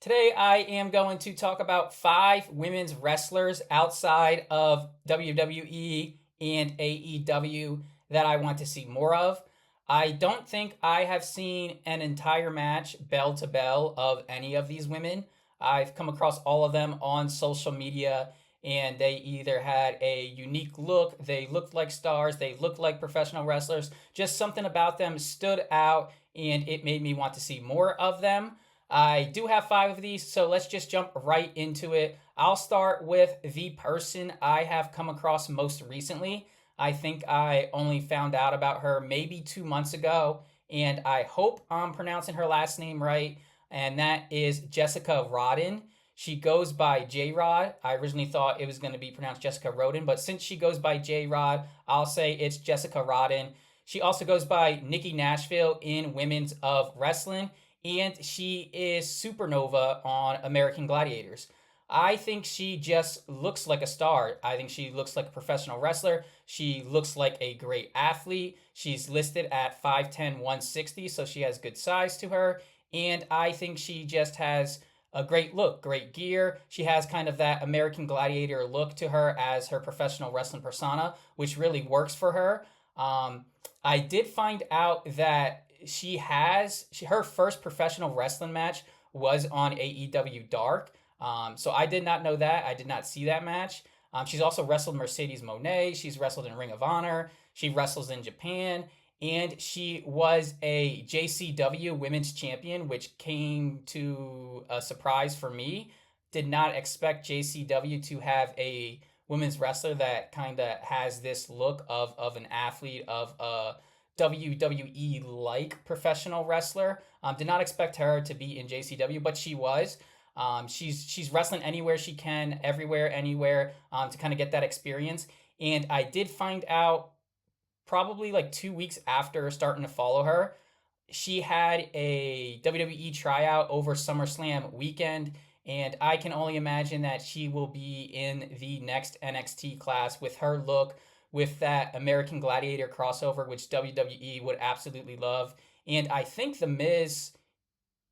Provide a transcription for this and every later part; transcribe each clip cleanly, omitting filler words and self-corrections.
Today, I am going to talk about 5 women's wrestlers outside of WWE and AEW that I want to see more of. I don't think I have seen an entire match bell to bell of any of these women. I've come across all of them on social media, and they either had a unique look, they looked like stars, they looked like professional wrestlers. Just something about them stood out, and it made me want to see more of them. I do have 5 of these, so let's just jump right into it. I'll start with the person I have come across most recently. I think I only found out about her maybe 2 months ago, and I hope I'm pronouncing her last name right, and that is Jessica Rodden. She goes by J Rod. I originally thought it was going to be pronounced Jessica Rodden, but since she goes by J Rod, I'll say it's Jessica Rodden. She also goes by Nikki Nashville in Women's of Wrestling, and she is Supernova on American Gladiators. I think she just looks like a star. I think she looks like a professional wrestler. She looks like a great athlete. She's listed at 5'10, 160, so she has good size to her. And I think she just has a great look, great gear. She has kind of that American Gladiator look to her as her professional wrestling persona, which really works for her. I did find out that her first professional wrestling match was on AEW Dark. So I did not know that. I did not see that match. She's also wrestled Mercedes Moné. She's wrestled in Ring of Honor. She wrestles in Japan. And she was a JCW Women's Champion, which came to a surprise for me. Did not expect JCW to have a women's wrestler that kind of has this look of an athlete, of a WWE like professional wrestler. Did not expect her to be in JCW, but she was. She's wrestling anywhere she can, everywhere, anywhere, to kind of get that experience. And I did find out probably like 2 weeks after starting to follow her, she had a WWE tryout over SummerSlam weekend, and I can only imagine that she will be in the next NXT class with her look, with that American Gladiator crossover, which WWE would absolutely love. And I think The Miz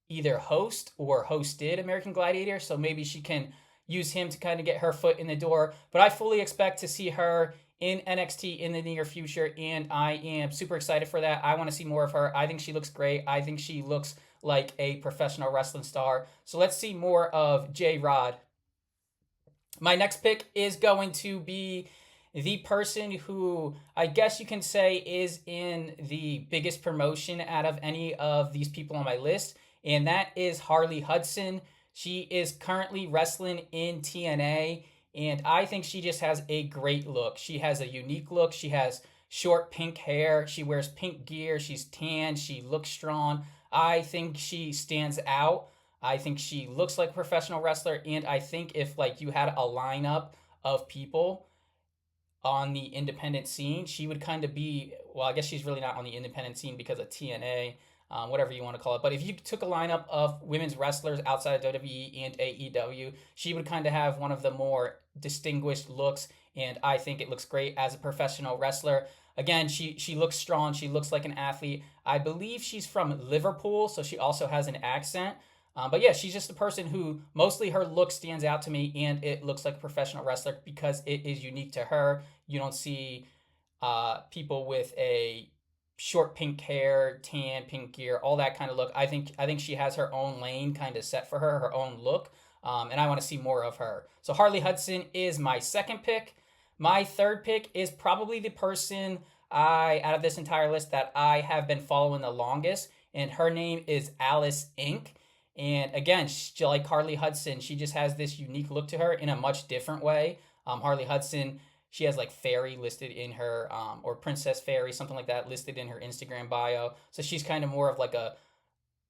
either host or hosted American Gladiator, so maybe she can use him to kind of get her foot in the door. But I fully expect to see her in NXT in the near future, and I am super excited for that. I want to see more of her. I think she looks great. I think she looks like a professional wrestling star. So let's see more of J Rod. My next pick is going to be the person who I guess you can say is in the biggest promotion out of any of these people on my list, and that is Harley Hudson. She is currently wrestling in TNA, and I think she just has a great look. She has a unique look. She has short pink hair. She wears pink gear. She's tan. She looks strong. I think she stands out. I think she looks like a professional wrestler, and I think if like you had a lineup of people on the independent scene, she would kind of be, well, I guess she's really not on the independent scene because of TNA, whatever you want to call it. But if you took a lineup of women's wrestlers outside of WWE and AEW, she would kind of have one of the more distinguished looks, and I think it looks great as a professional wrestler. Again, she looks strong. She looks like an athlete. I believe she's from Liverpool, so she also has an accent. But yeah, she's just a person who mostly her look stands out to me, and it looks like a professional wrestler because it is unique to her. You don't see people with a short pink hair, tan, pink gear, all that kind of look. I think she has her own lane kind of set for her own look, and I want to see more of her. So Harley Hudson is my second pick. My third pick is probably the person out of this entire list that I have been following the longest, and her name is Alice Inc. And again, she, like Harley Hudson, she just has this unique look to her in a much different way. Harley Hudson, she has like fairy listed in her, or princess fairy, something like that, listed in her Instagram bio. So she's kind of more of like a,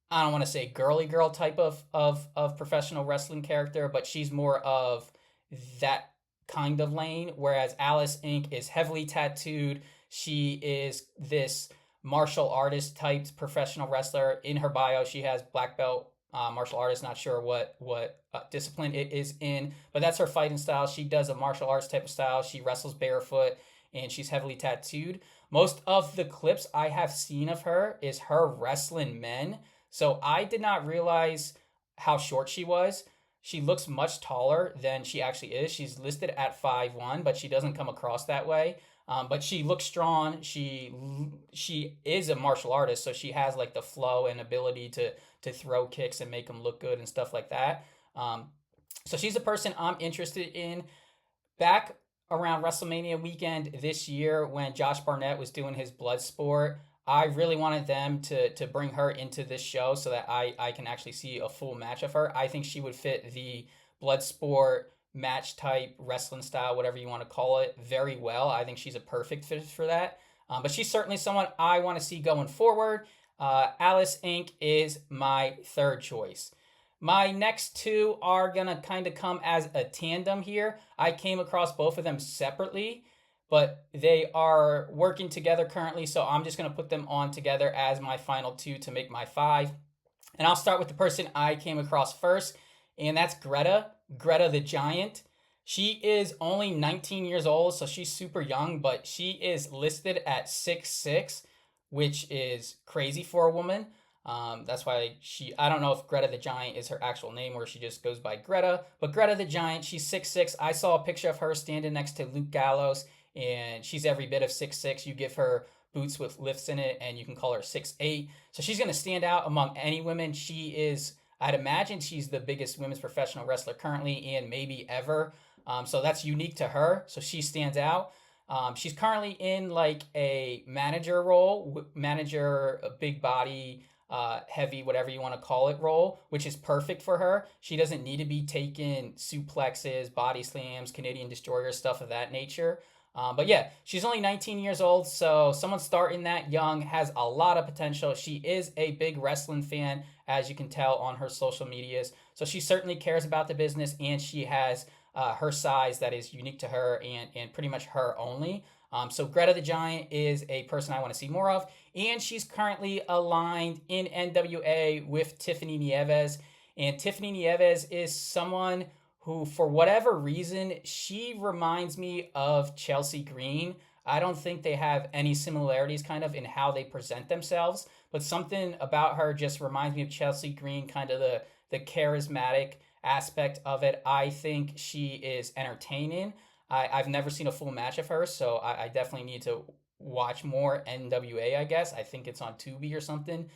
I don't want to say girly girl type of professional wrestling character, but she's more of that kind of lane. Whereas Alice Inc. is heavily tattooed. She is this martial artist type professional wrestler. In her bio, she has black belt martial artist. Not sure what discipline it is in, but that's her fighting style. She does a martial arts type of style. She wrestles barefoot, and she's heavily tattooed. Most of the clips I have seen of her is her wrestling men. So I did not realize how short she was. She looks much taller than she actually is. She's listed at 5'1", but she doesn't come across that way. But she looks strong. She is a martial artist, so she has like the flow and ability to throw kicks and make them look good and stuff like that. So she's a person I'm interested in. Back around WrestleMania weekend this year when Josh Barnett was doing his blood sport, I really wanted them to bring her into this show so that I can actually see a full match of her. I think she would fit the blood sport match type wrestling style, whatever you want to call it, very well. I think she's a perfect fit for that. But she's certainly someone I want to see going forward. Alice Inc. is my third choice. My next two are going to kind of come as a tandem here. I came across both of them separately, but they are working together currently, so I'm just going to put them on together as my final two to make my five. And I'll start with the person I came across first, and that's Greta the Giant. She is only 19 years old, so she's super young, but she is listed at 6'6", which is crazy for a woman. That's why I don't know if Greta the Giant is her actual name or she just goes by Greta, but Greta the Giant, she's 6'6". I saw a picture of her standing next to Luke Gallows, and she's every bit of 6'6". You give her boots with lifts in it, and you can call her 6'8". So she's going to stand out among any women. I'd imagine she's the biggest women's professional wrestler currently and maybe ever. So that's unique to her. So she stands out. She's currently in like a manager role, a big body, heavy, whatever you want to call it role, which is perfect for her. She doesn't need to be taking suplexes, body slams, Canadian destroyers, stuff of that nature. But yeah, she's only 19 years old, so someone starting that young has a lot of potential. She is a big wrestling fan, as you can tell on her social medias. So she certainly cares about the business, and she has her size that is unique to her and pretty much her only. So Greta the Giant is a person I want to see more of, and she's currently aligned in NWA with Tiffany Nieves. And Tiffany Nieves is someone who, for whatever reason, she reminds me of Chelsea Green. I don't think they have any similarities kind of in how they present themselves, but something about her just reminds me of Chelsea Green, kind of the charismatic aspect of it. I think she is entertaining. I've never seen a full match of her, so I definitely need to watch more NWA, I guess. I think it's on Tubi or something.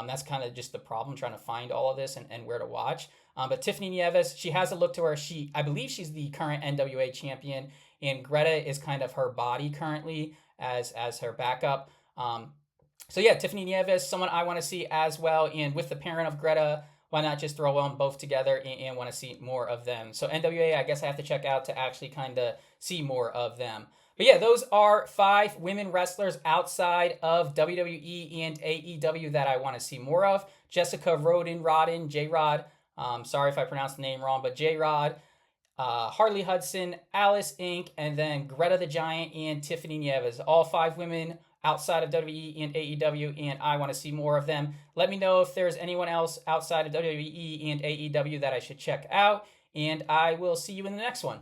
That's kind of just the problem, trying to find all of this and where to watch. But Tiffany Nieves, she has a look to her. I believe she's the current NWA champion, and Greta is kind of her body currently as her backup. So yeah, Tiffany Nieves, someone I want to see as well. And with the parent of Greta, why not just throw them both together and want to see more of them? So NWA, I guess I have to check out to actually kind of see more of them. But yeah, those are 5 women wrestlers outside of WWE and AEW that I want to see more of. Jessica Rodden, J-Rod. Sorry if I pronounced the name wrong, but J-Rod, Harley Hudson, Alice Inc., and then Greta the Giant and Tiffany Nieves. All 5 women outside of WWE and AEW, and I want to see more of them. Let me know if there's anyone else outside of WWE and AEW that I should check out, and I will see you in the next one.